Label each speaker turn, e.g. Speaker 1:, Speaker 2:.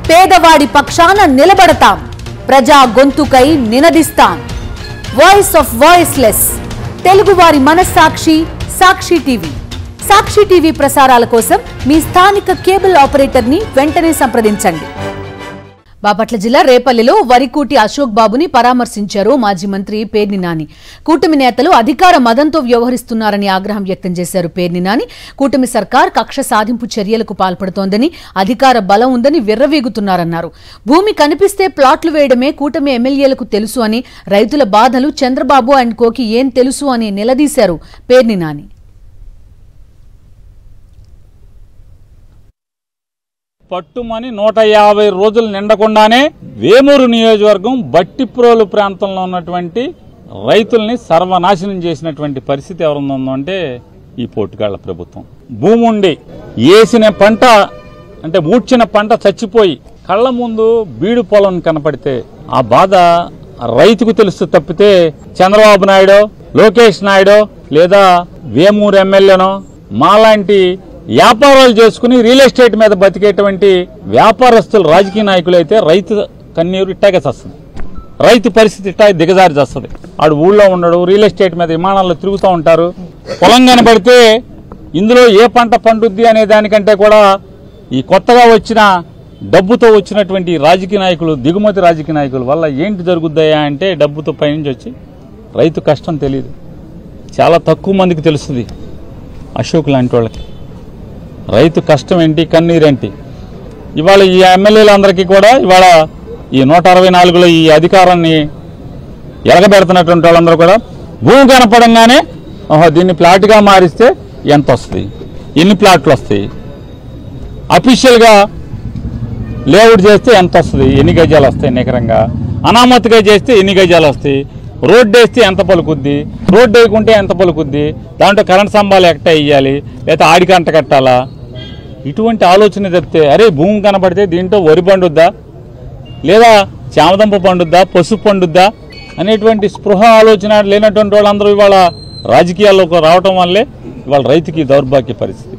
Speaker 1: పేదవాడి పక్షాన నిలబడతాం, ప్రజా గొంతుకై నినదిస్తాం. వాయిస్ ఆఫ్ వాయిస్లెస్, తెలుగువారి మనస్సాక్షి సాక్షి టీవీ. సాక్షి టీవీ ప్రసారాల కోసం మీ స్థానిక కేబుల్ ఆపరేటర్ని వెంటనే సంప్రదించండి. బాపట్ల జిల్లా రేపల్లిలో వరికూటి అశోక్ బాబుని పరామర్శించారు మాజీ మంత్రి పేర్ని నాని. కూటమి నేతలు అధికార మదంతో వ్యవహరిస్తున్నారని ఆగ్రహం వ్యక్తం చేశారు పేర్ని నాని. కూటమి సర్కార్ కక్ష సాధింపు చర్యలకు పాల్పడుతోందని, అధికార బలం ఉందని విర్రవీగుతున్నారన్నారు. భూమి కనిపిస్తే ప్లాట్లు వేయడమే కూటమి ఎమ్మెల్యేలకు తెలుసు అని, రైతుల బాధలు చంద్రబాబు అండ్ కోకి ఏం తెలుసు అని నిలదీశారు పేర్ని నాని.
Speaker 2: పట్టుమని 150 రోజులు నిండకుండానే వేమూరు నియోజకవర్గం బట్టిప్రోలు ప్రాంతంలో ఉన్నటువంటి రైతుల్ని సర్వనాశనం చేసినటువంటి పరిస్థితి ఎవరుందంటే ఈ పోటుగాళ్ల ప్రభుత్వం. భూమి ఉండి వేసిన పంట అంటే మూడ్చిన పంట చచ్చిపోయి కళ్ల ముందు బీడు పొలం కనపడితే ఆ బాధ రైతుకు తెలుసు తప్పితే చంద్రబాబు నాయుడు, లోకేష్ నాయుడు లేదా వేమూరు ఎమ్మెల్యేనో మాలాంటి వ్యాపారాలు చేసుకుని రియల్ ఎస్టేట్ మీద బతికేటువంటి వ్యాపారస్తులు, రాజకీయ నాయకులు అయితే రైతు కన్నీరు ఇట్టాగే చస్తుంది, రైతు పరిస్థితి ఇట్టా దిగజారి చేస్తుంది. ఆడు ఊళ్ళో ఉండడు, రియల్ ఎస్టేట్ మీద విమానాల్లో తిరుగుతూ ఉంటారు. పొలం కనబడితే ఇందులో ఏ పంట పండుద్ది అనే దానికంటే కూడా ఈ కొత్తగా వచ్చిన డబ్బుతో వచ్చినటువంటి రాజకీయ నాయకులు, దిగుమతి రాజకీయ నాయకుల వల్ల ఏంటి జరుగుద్దాయా అంటే డబ్బుతో పైనుంచి వచ్చి రైతు కష్టం తెలియదు. చాలా తక్కువ మందికి తెలుస్తుంది. అశోక్ లాంటి వాళ్ళకి రైతు కష్టం ఏంటి, కన్నీరేంటి. ఇవాళ ఈ ఎమ్మెల్యేలందరికీ కూడా ఇవాళ ఈ 164లో ఈ అధికారాన్ని ఎలగబెడుతున్నటువంటి వాళ్ళందరూ కూడా భూమి కనపడంగానే దీన్ని ప్లాట్గా మారిస్తే ఎంత వస్తుంది, ఎన్ని ప్లాట్లు వస్తాయి, అఫీషియల్గా లేఅవుట్ చేస్తే ఎంత వస్తుంది, ఎన్ని గజాలు వస్తాయి నికరంగా, అనామతిగా చేస్తే ఎన్ని గజాలు వస్తాయి, రోడ్డు వేస్తే ఎంత పలుకుద్ది, రోడ్డు వేయకుంటే ఎంత పలుకుద్ది, దాంట్లో కరెంట్ స్తంభాలు ఎక్కడ వేయాలి, లేదా ఆడికి అంట కట్టాలా, ఇటువంటి ఆలోచన చెప్తే అరే భూమి కనపడితే దీంట్లో వరి పండుద్దా లేదా చామదంప పండుద్దా, పసుపు పండుద్దా అనేటువంటి స్పృహ ఆలోచన లేనటువంటి వాళ్ళందరూ ఇవాళ రాజకీయాల్లోకి రావటం వల్లే ఇవాళ రైతుకి దౌర్భాగ్య పరిస్థితి.